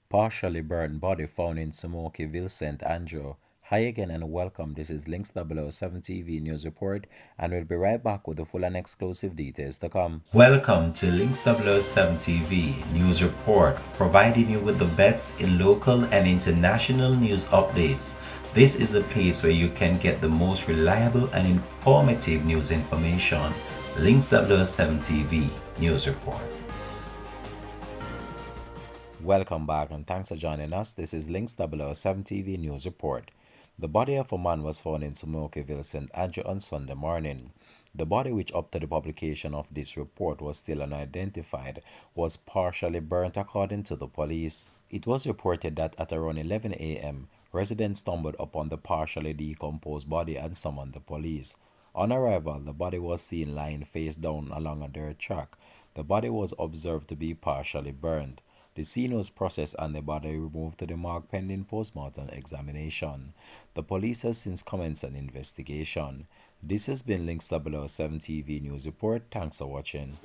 Partially burned body found in Smokey Vale, St. Andrew. Hi again and welcome. This is Links 007 TV News Report, and we'll be right back with the full and exclusive details to come. Welcome to Links 007 TV News Report, providing you with the best in local and international news updates. This is a place where you can get the most reliable and informative news information. Links 007 TV News Report. Welcome back and thanks for joining us. This is Links 007 TV News Report. The body of a man was found in Smokey Vale, St. Andrew on Sunday morning. The body, which up to the publication of this report was still unidentified, was partially burnt according to the police. It was reported that at around 11 a.m., residents stumbled upon the partially decomposed body and summoned the police. On arrival, the body was seen lying face down along a dirt track. The body was observed to be partially burned. The scene was processed and the body removed to the morgue pending postmortem examination. The police has since commenced an investigation. This has been Links 007 TV News Report. Thanks for watching.